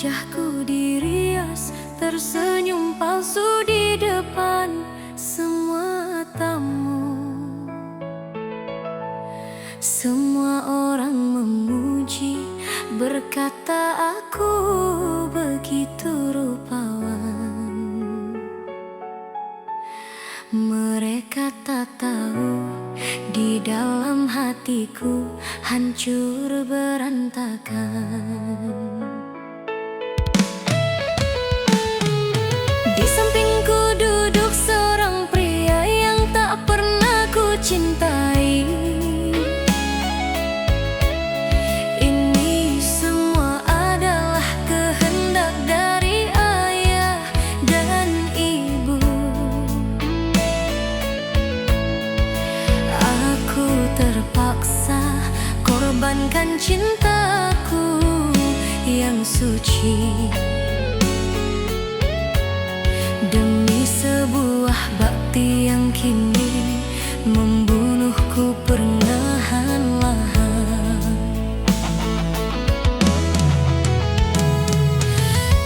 Wajahku dirias tersenyum palsu di depan semua tamu. Semua orang memuji, berkata aku begitu rupawan. Mereka tak tahu di dalam hatiku hancur berantakan. Di sampingku duduk seorang pria yang tak pernah ku cintai. Ini semua adalah kehendak dari ayah dan ibu. Aku terpaksa korbankan cintaku yang suci demi sebuah bakti yang kini membunuhku perlahan-lahan.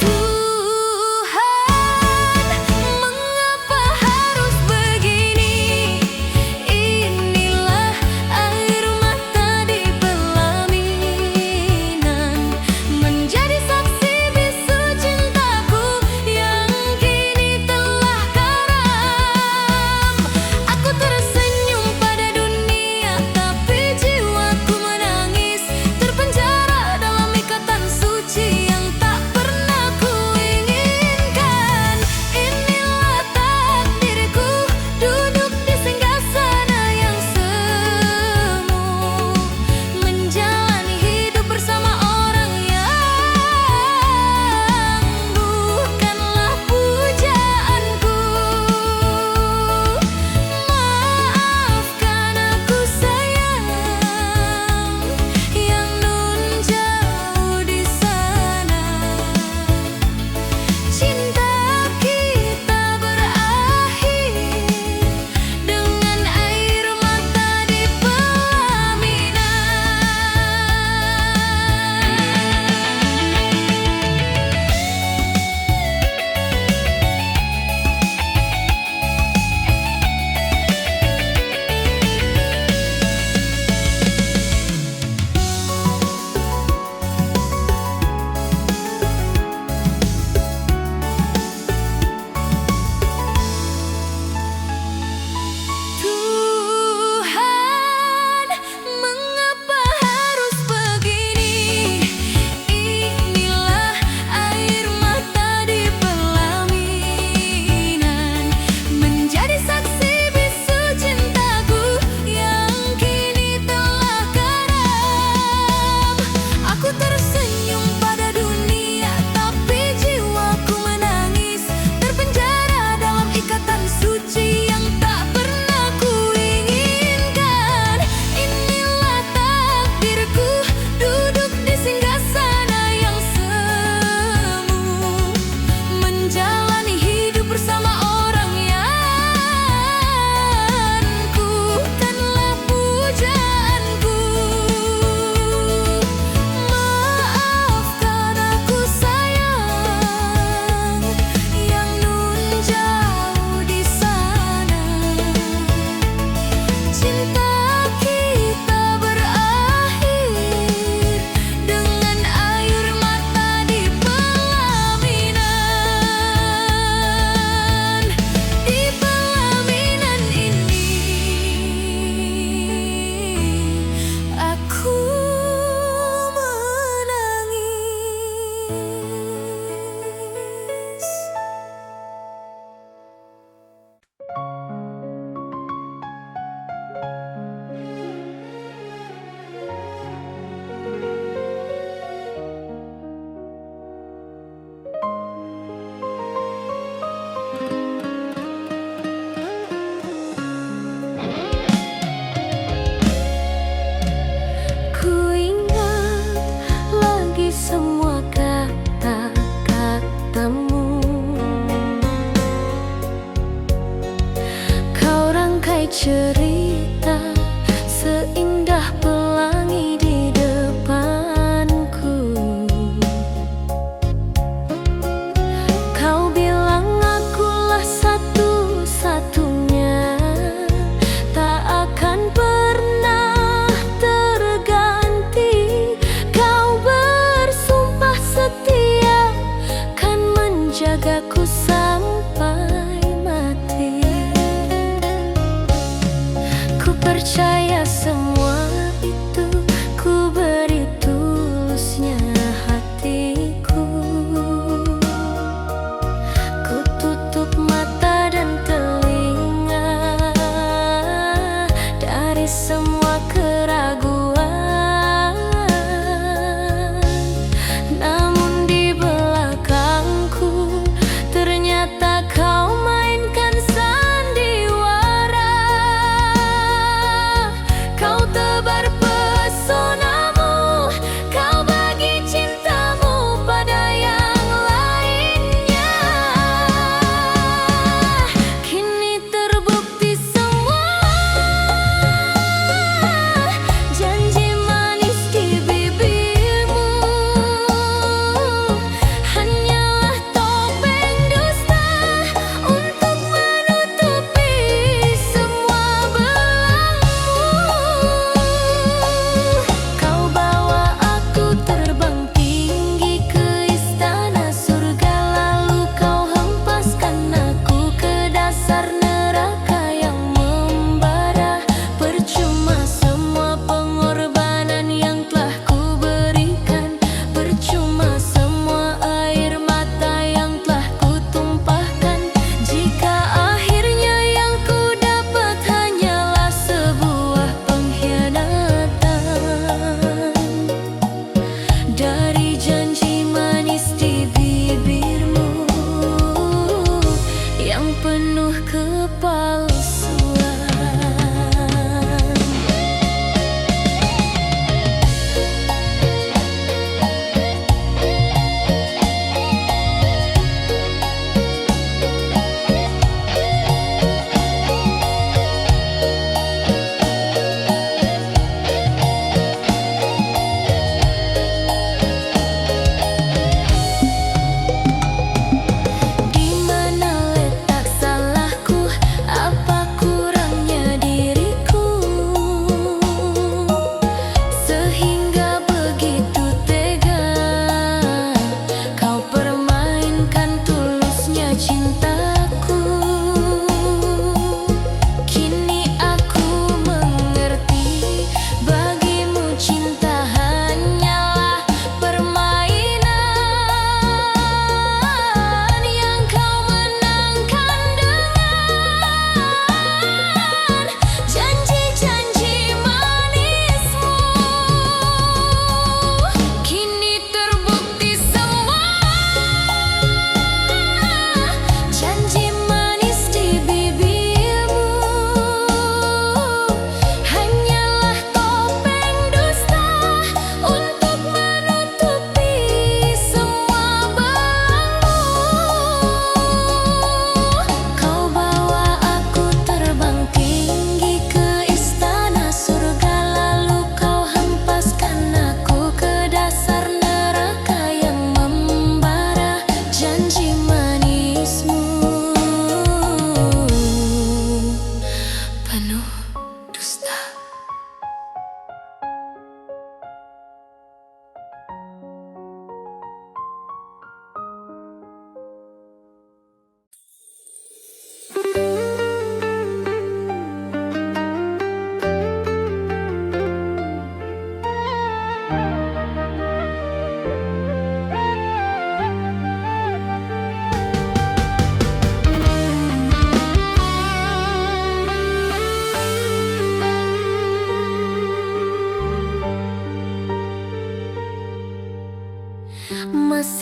Tuhan, mengapa harus begini? Inilah air mata di pelaminan, menjadi saksi bisu cintaku yang kini telah karam. Aku tersenyum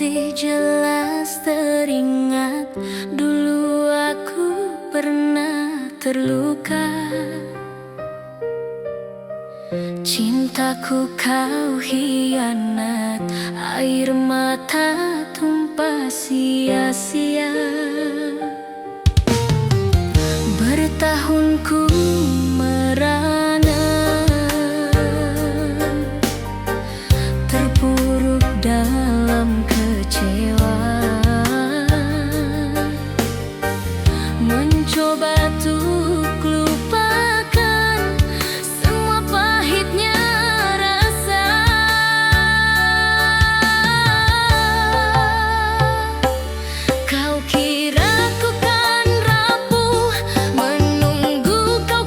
masih jelas teringat, dulu aku pernah terluka. Cintaku kau hianat, air mata tumpah sia-sia. Bertahun ku merana, terpuruk dalam kecewa, mencoba untuk lupakan semua pahitnya rasa. Kau kira ku kan rapuh menunggu kau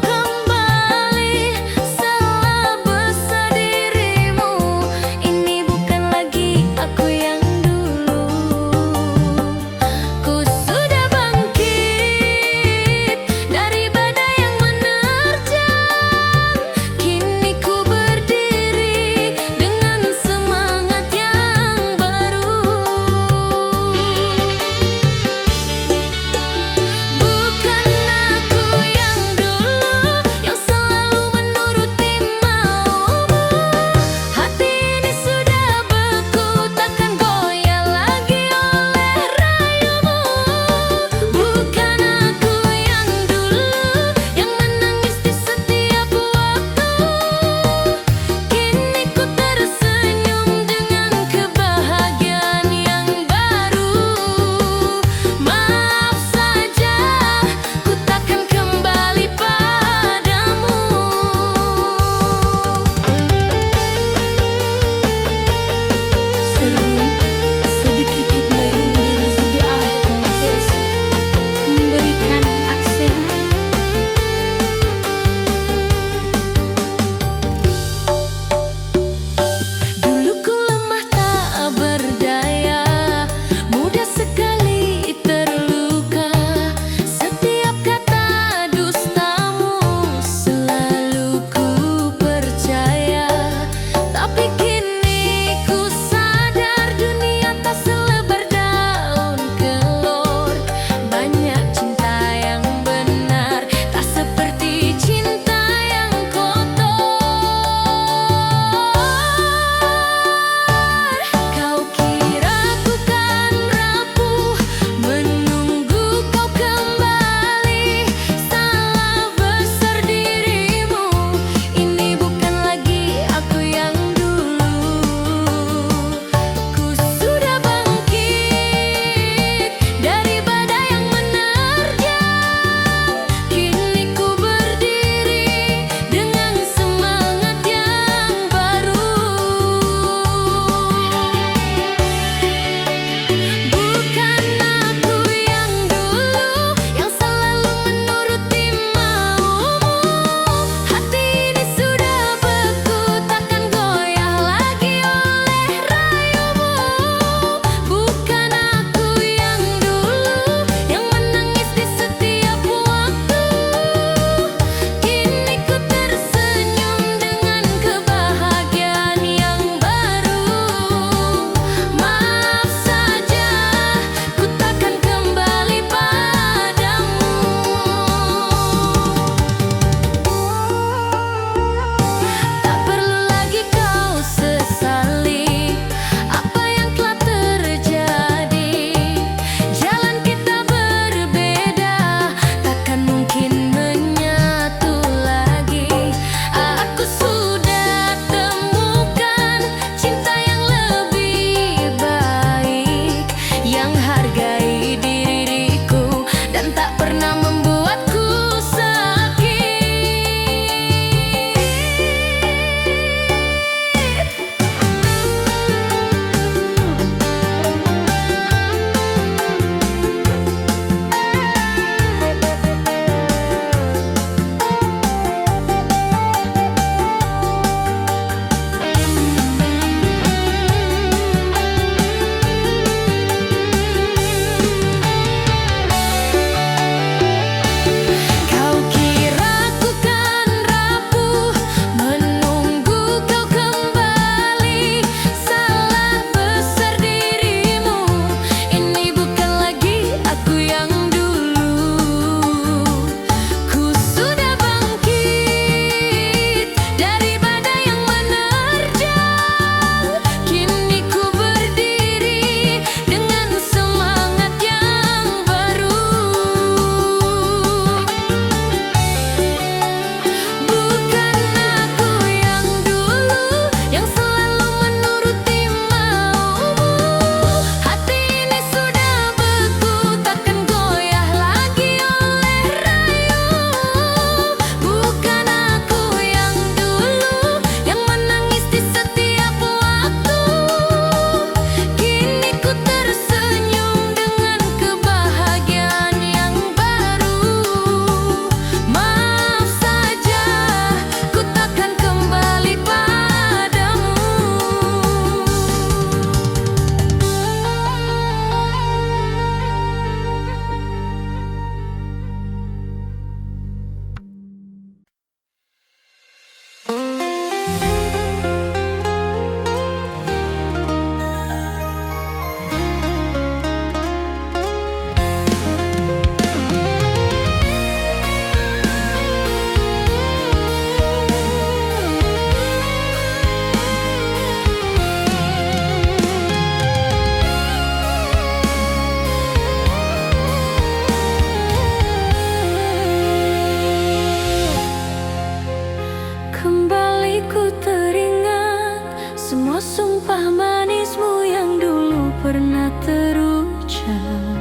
hatiku teringat semua sumpah manismu yang dulu pernah terucap.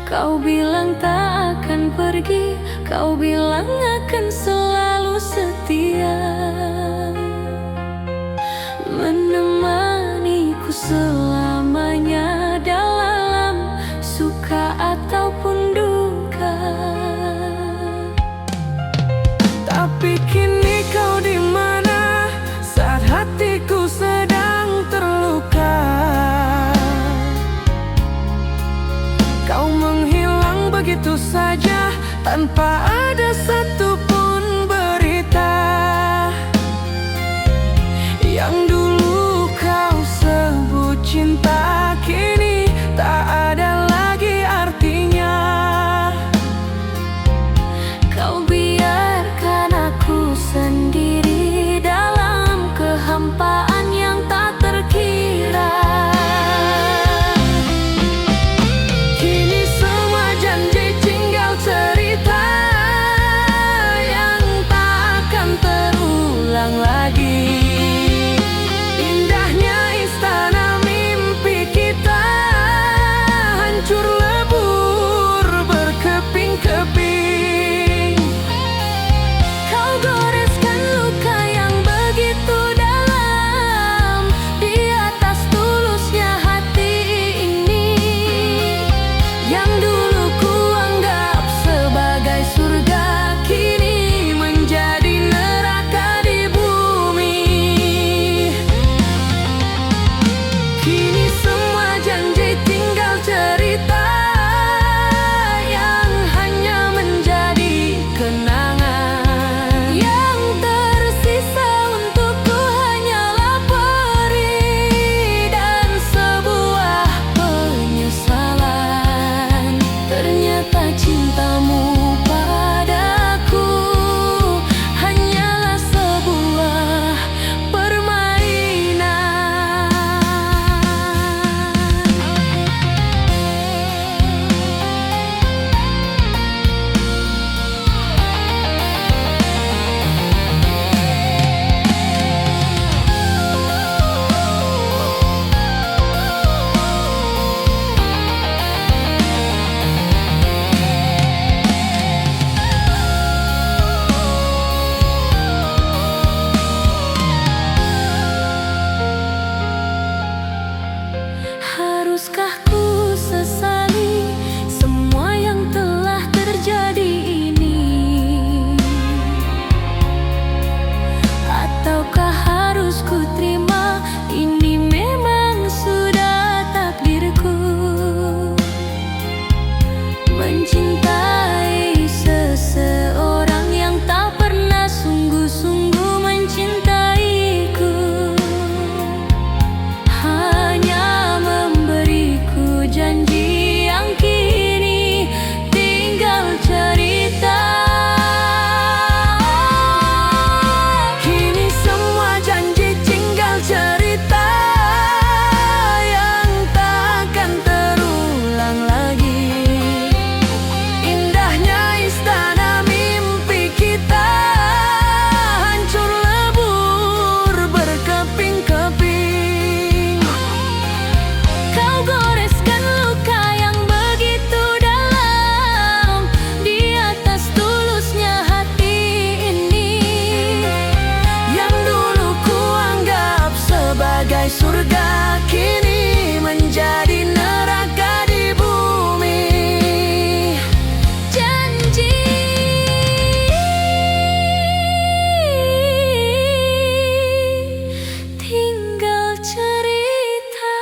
Kau bilang tak akan pergi, kau bilang akan selalu setia, menemaniku selamanya dalam suka ataupun duka. Tapi kini kau di mana saat hatiku sedang terluka? Kau menghilang begitu saja tanpa ada satupun berita. Yang dulu kau sebut cinta kini tak ada lagi artinya. Kau biarkan aku sendiri dalam kehampaan yang tak terkira. Kini semua janji tinggal cerita yang tak akan terulang lagi. Indahnya istana mimpi kita hancur lebur berkeping-keping. Kau goreskan luka yang begitu dalam di atas tulusnya hati ini. Yang dulu ku anggap sebagai surga kini menjadi neraka di bumi. Kini semua janji tinggal cerita yang hanya menjadi kenangan. Yang tersisa untukku hanyalah perih dan sebuah penyesalan. Ternyata cintamu padaku hanyalah sebuah permainan. Haruskah ku sesali semua yang telah terjadi ini? Ataukah harus ku terima ini memang sudah takdirku? Mencintai seseorang yang tak pernah sungguh-sungguh mencintaiku, hanya memberiku janji yang kini tinggal cerita. Kini semua janji tinggal cerita yang tak akan terulang lagi. Indahnya istana mimpi kita hancur lebur berkeping-keping. Kau goreskan luka yang begitu dalam di atas tulusnya hati ini. Yang dulu ku anggap sebagai surga kini menjadi neraka di bumi. Janji tinggal cerita.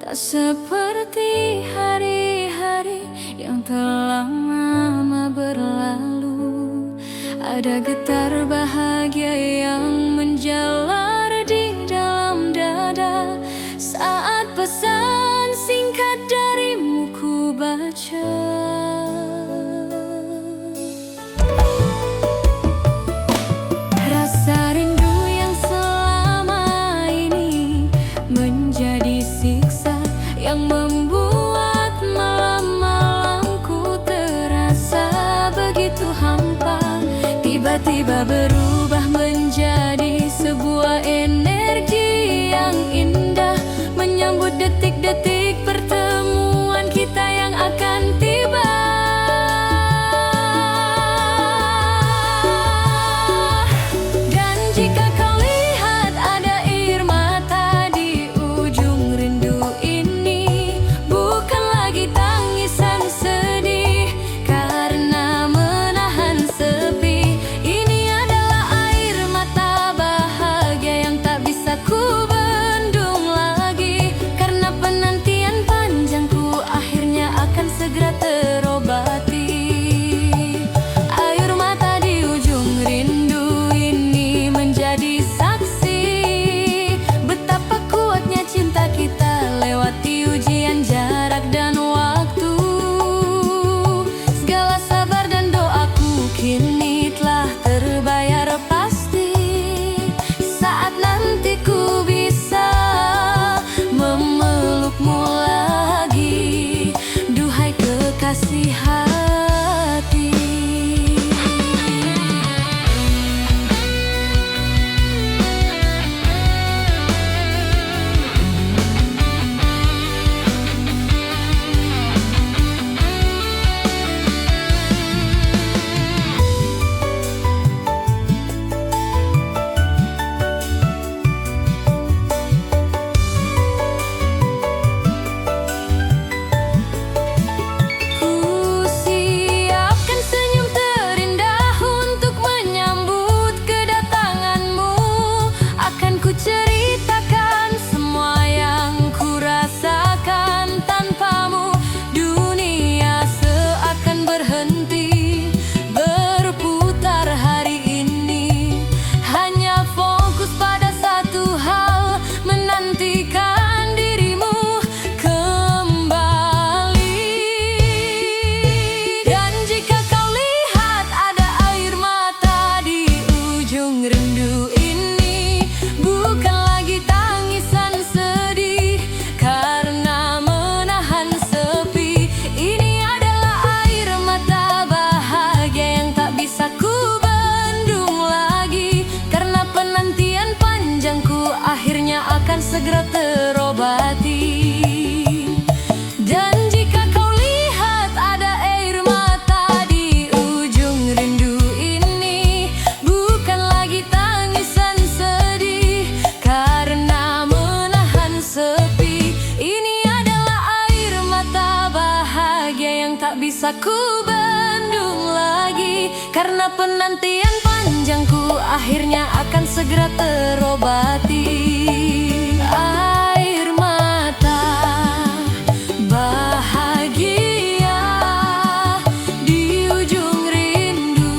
Tak seperti hari-hari yang telah lama berlalu. Ada getar bahagia yang menjalar di dalam dada saat pesan singkat darimu ku baca. Rasa rindu yang selama ini menjadi siksa yang membuat malam-malamku terasa begitu hampa. Tiba-tiba berubah menjadi sebuah energi yang indah, menyambut detik-detik pertemuan kita yang akan tiba. Dan jika kau lihat ada air mata di ujung rindu ini, bukan lagi tangisan sedih karena menahan sepi. Ini adalah air mata bahagia yang tak bisa ku bendung lagi, karena penantian panjangku akhirnya akan segera terobati. Air mata di ujung rindu ini menjadi saksi betapa kuatnya cinta kita lewati ujian jarak dan waktu. Segala sabar dan doaku kini telah terbayar pasti, saat nanti ku bisa memelukmu lagi, duhai kekasih hati. Ku siapkan senyum terindah untuk menyambut kedatanganmu. Akan ku ceritakan semua yang ku rasakan tanpamu. Dunia seakan berhenti berputar hari ini, hanya fokus pada satu hal, menantikan dirimu kembali. Dan jika kau lihat ada air mata di ujung rindu ini, bukan lagi tangisan sedih karena menahan sepi. Ini adalah air mata bahagia yang tak bisa ku bendung lagi, karena penantian panjangku akhirnya akan segera terobati. Dan jika kau lihat ada air mata di ujung rindu ini, bukan lagi tangisan sedih karena menahan sepi. Ini adalah air mata bahagia yang tak bisa ku bendung lagi, karena penantian panjangku akhirnya akan segera terobati. Air mata bahagia di ujung rindu.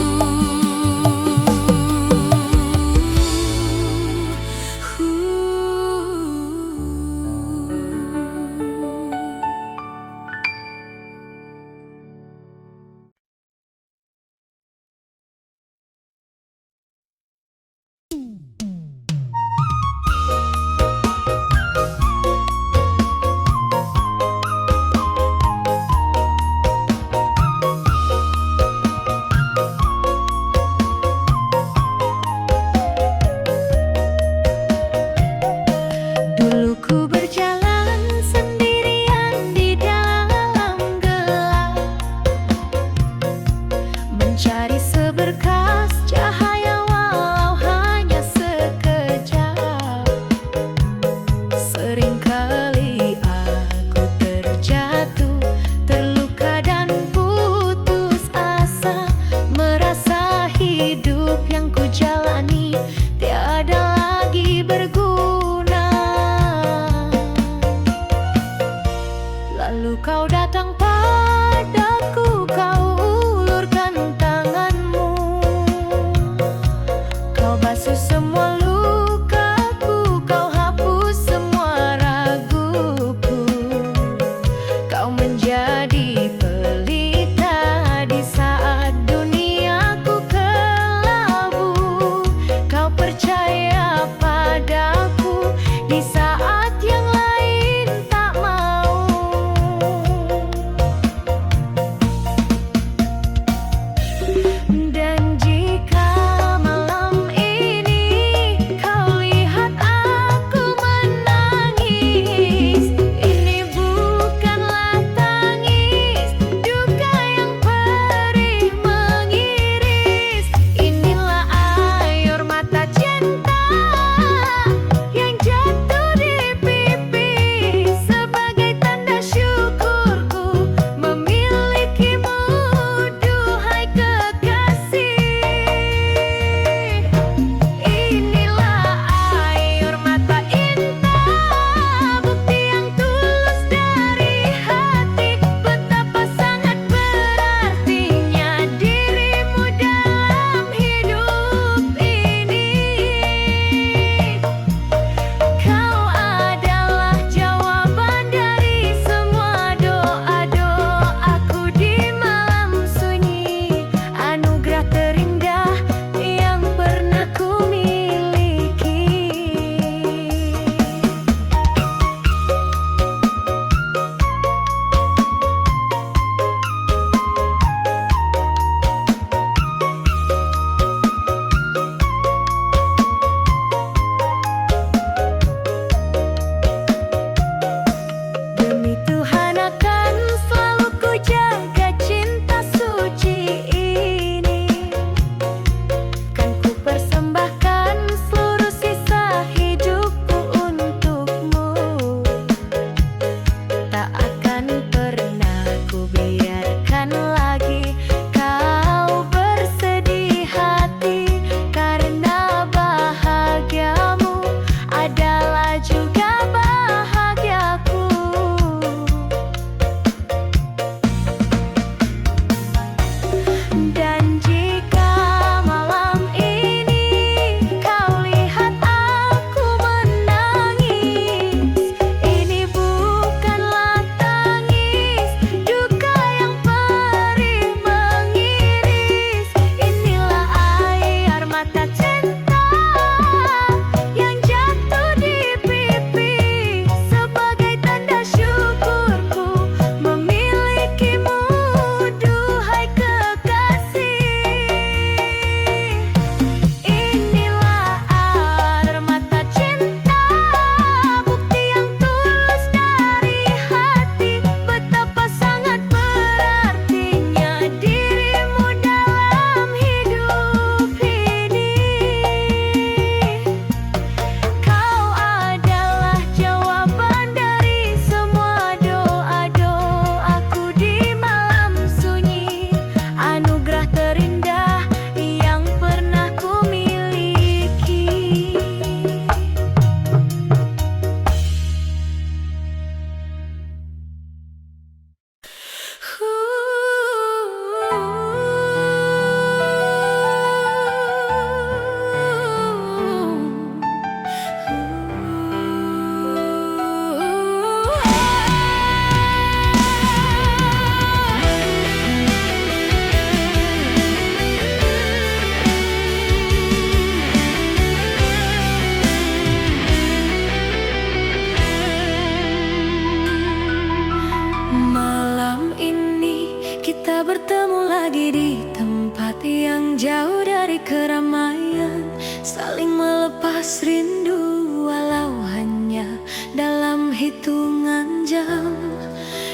lagi di tempat yang jauh dari keramaian, saling melepas rindu walau hanya dalam hitungan jam.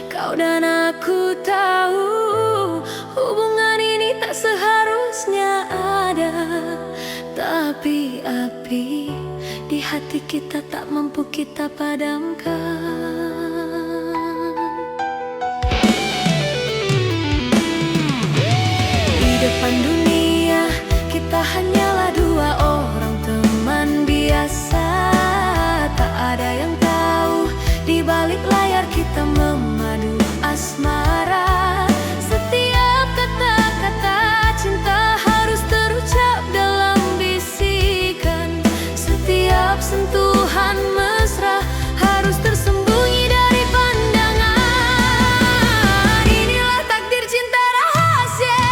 Kau dan aku tahu hubungan ini tak seharusnya ada, tapi api di hati kita tak mampu kita padamkan. Di depan dunia kita hanyalah dua orang teman biasa. Tak ada yang tahu di balik layar kita memadu asmara. Setiap kata-kata cinta harus terucap dalam bisikan. Setiap sentuhan mesra harus tersembunyi dari pandangan. Inilah takdir cinta rahasia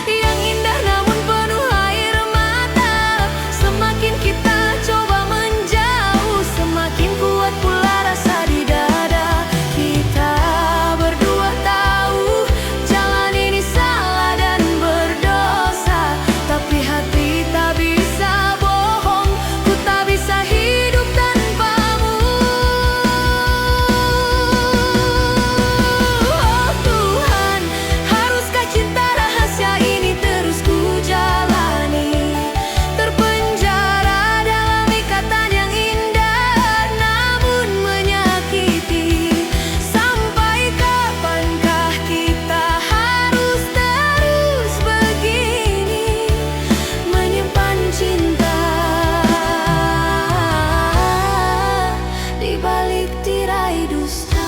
yang indah namun penuh air mata. Semakin kita coba menjauh, semakin kuat pula rasa di dada. Kita berdua tahu jalan ini salah dan berdosa, tapi hati tak bisa bohong, ku tak bisa hidup tanpamu. Oh Tuhan, haruskah cinta rahasia ini terus ku jalani? Terpenjara dalam ikatan yang indah namun menyakiti. Sampai kapankah kita harus terus begini menyimpan cinta di balik tirai dusta?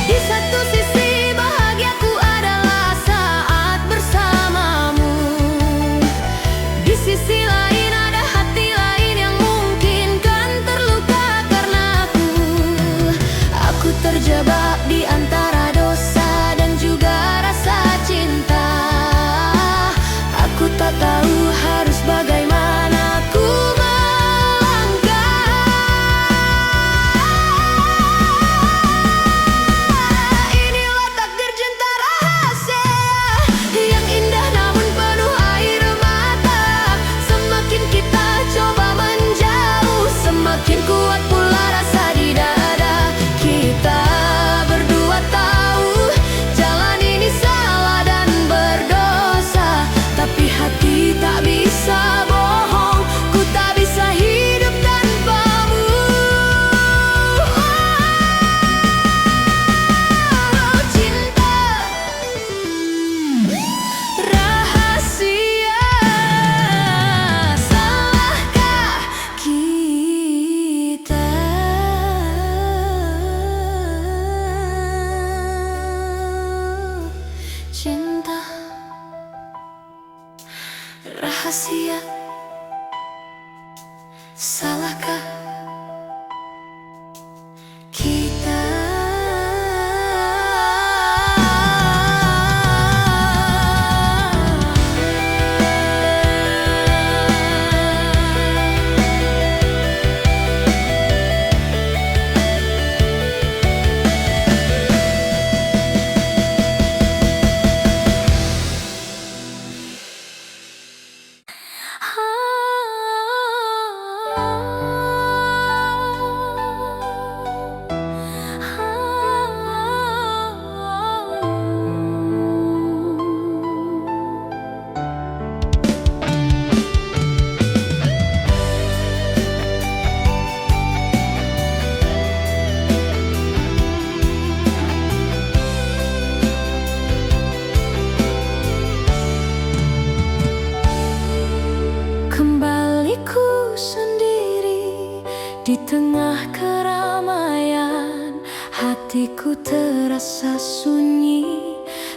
Di satu sisi bahagiaku adalah saat bersamamu. Di sisi lain ada hati lain yang mungkin kan terluka karenaku. Aku terjebak di antara dosa dan juga rasa cinta. Aku tak tahu harus bagaimana ku melangkah. Inilah takdir cinta rahasia yang indah namun penuh air mata. Semakin kita coba menjauh, semakin kuat pula rasa di dada. Kita berdua tahu jalan ini salah dan berdosa, tapi hati tak bisa bohong, ku tak bisa hidup tanpamu. Oh, cinta rahasia, salahkah kita? Cinta rahasia, salahkah kita? Ah Di tengah keramaian, hatiku terasa sunyi.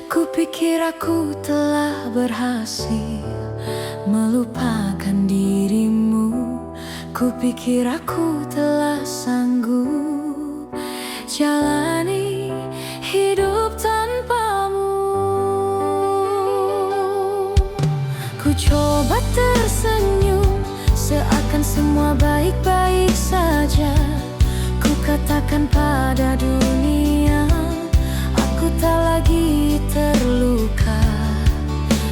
Kupikir aku telah berhasil melupakan dirimu. Kupikir aku telah sanggup jalani hidup tanpamu. Ku coba tersenyum, seakan semua baik-baik saja. Ku katakan pada dunia, aku tak lagi terluka.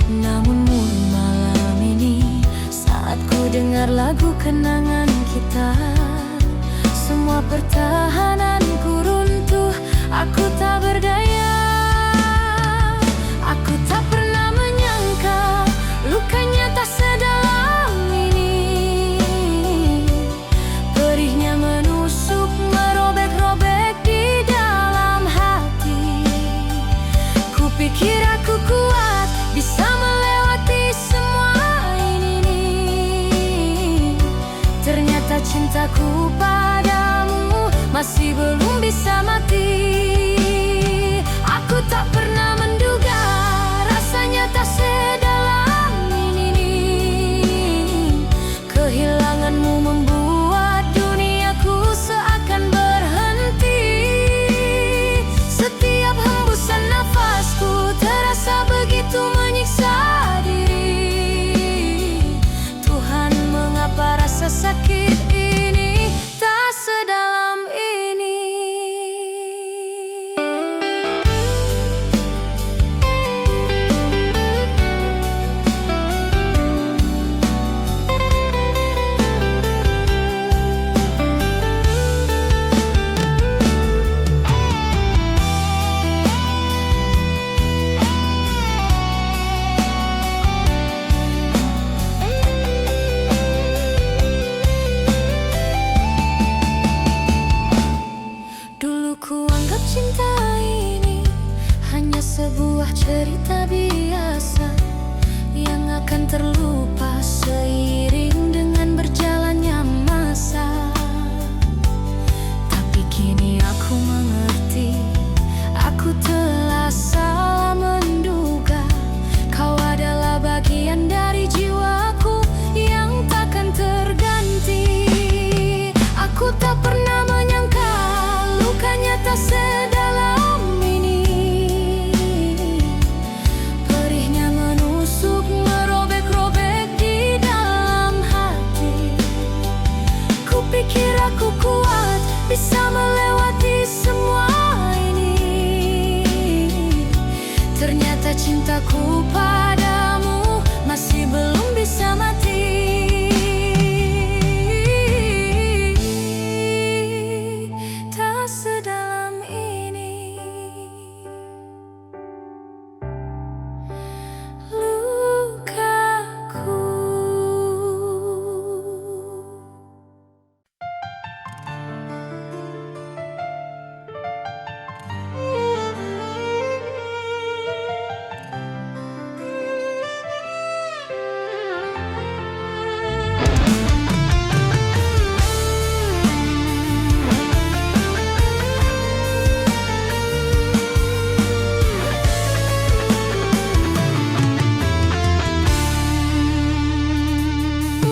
Namun malam ini, saat ku dengar lagu kenangan kita, semua pertahananku runtuh. Aku tak berdaya. Aku tak pernah menyangka lukanya tak sedalam ini. Perihnya menusuk, merobek-robek di dalam hati. Kupikir aku kuat, bisa melewati semua ini. Ternyata cintaku padamu masih belum bisa mati. Aku tak pernah menduga rasanya tak sedalam ini. Kehilanganmu membuat duniaku seakan berhenti. Setiap hembusan nafasku terasa begitu menyiksa diri. Tuhan, mengapa rasa sakit ini tak sedalam ini? Cinta ini hanya sebuah cerita biasa yang akan terlupa seiring dengan berjalannya masa. Tapi kini aku mengerti, aku telah salah menduga. Kau adalah bagian dari jiwaku yang takkan terganti. Aku tak pernah menyangka lukanya tak sedalam ini. Perihnya menusuk, merobek-robek di dalam hati. Kupikir aku kuat, bisa melewati semua ini. Ternyata cintaku padamu masih belum bisa mati. Tak sedalam ini. Lukaku.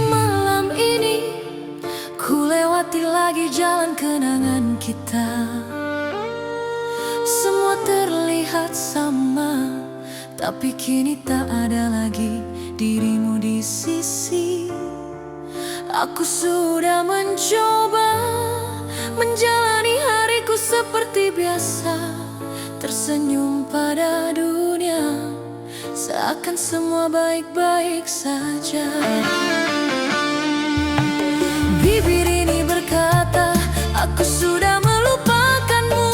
Malam ini ku lewati lagi jalan kenangan kita. Semua terlihat sama, tapi kini tak ada lagi dirimu di sisi. Aku sudah mencoba menjalani hariku seperti biasa, tersenyum pada dunia, seakan semua baik-baik saja. Bibir ini berkata, aku sudah melupakanmu.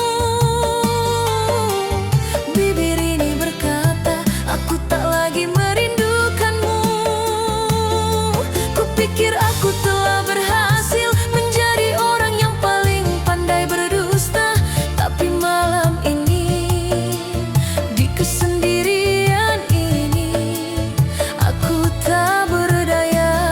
Bibir ini berkata, aku tak lagi merindukanmu. Kupikir aku telah berhasil menjadi orang yang paling pandai berdusta. Tapi malam ini, di kesendirian ini, aku tak berdaya.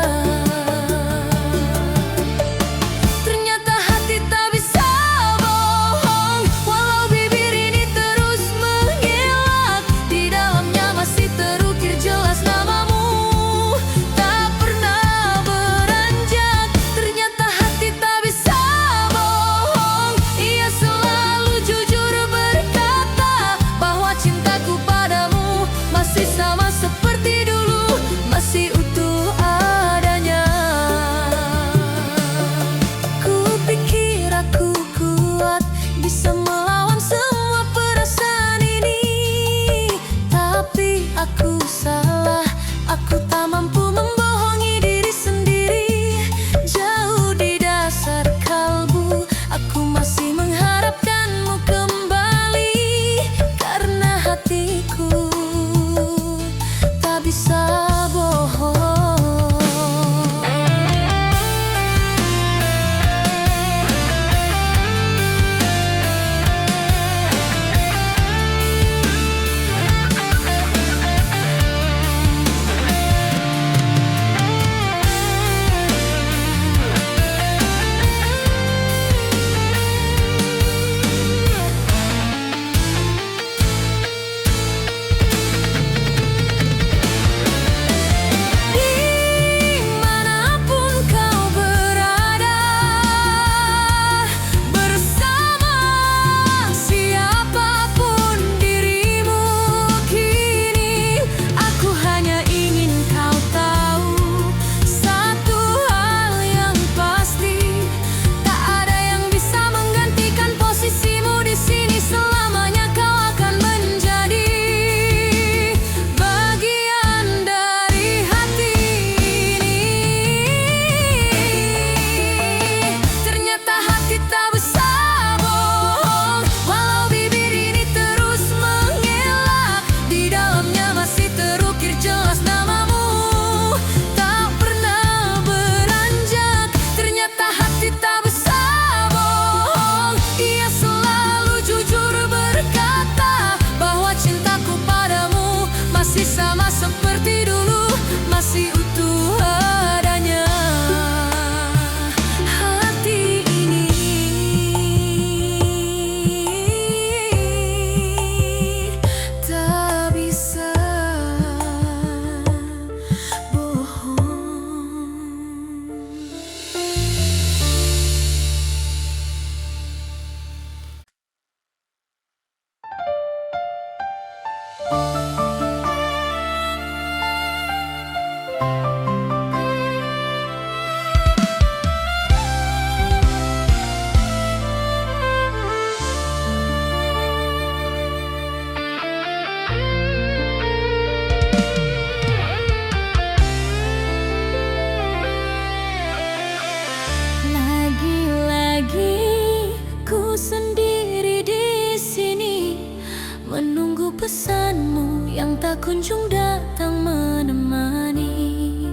tak kunjung datang menemani.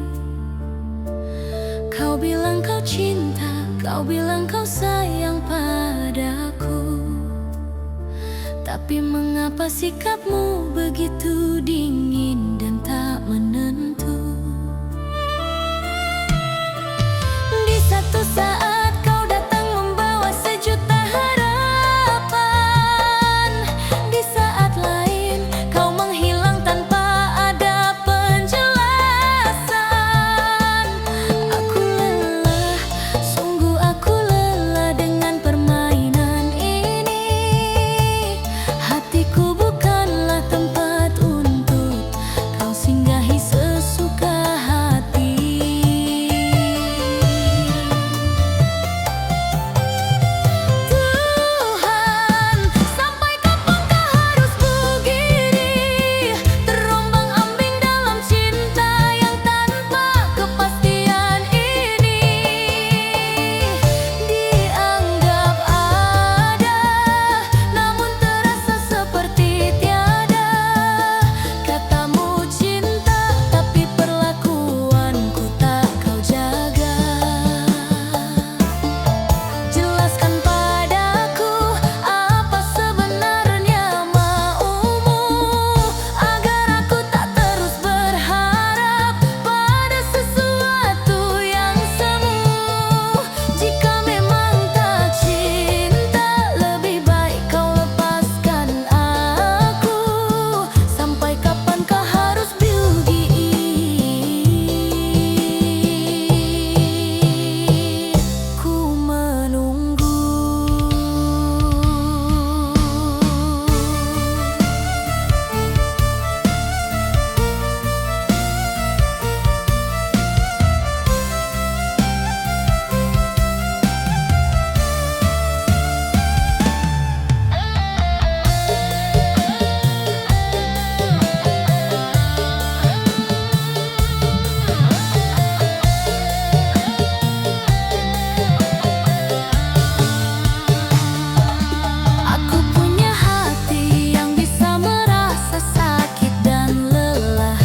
Kau bilang kau cinta, kau bilang kau sayang padaku, tapi mengapa sikapmu begitu dingin dan tak menentu? Di satu saat kau datang membawa sejuta harapan, di saat lain kau menghilang tanpa ada penjelasan. Aku lelah, sungguh aku lelah dengan permainan ini. Hatiku bukanlah tempat untuk kau singgahi sesuka hati. Tuhan, sampai kapankah harus begini? Terombang-ambing dalam cinta yang tanpa kepastian ini. Dianggap ada, namun terasa seperti tiada. Katamu cinta, tapi perlakuanku tak kau jaga. Jelaskan padaku apa sebenarnya maumu, agar aku tak terus berharap pada sesuatu yang semu. Jika memang tak cinta, lebih baik kau lepaskan aku. Sampai kapankah harus begini? Ku menunggu. Aku punya hati yang bisa merasa sakit dan lelah.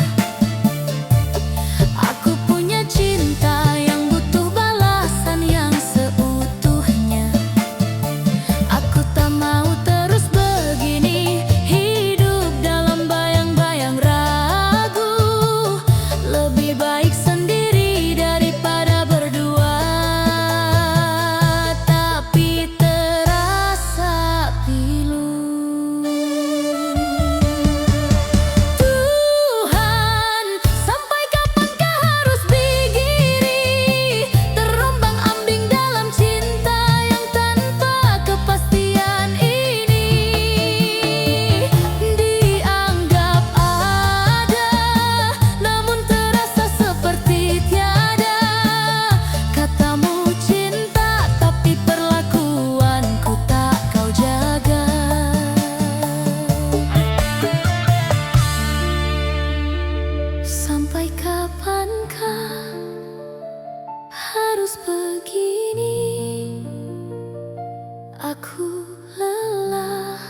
Aku punya cinta yang butuh balasan yang seutuhnya. Aku tak mau terus begini, hidup dalam bayang-bayang ragu. Lebih baik sendiri daripada berdua, tapi terasa pilu. Tuhan, sampai kapankah harus begini? Terombang-ambing dalam cinta yang tanpa kepastian ini. Dianggap ada, namun terasa seperti tiada. Katamu cinta, tapi perlakuanku tak kau jaga. Sampai kapankah harus begini? Aku lelah.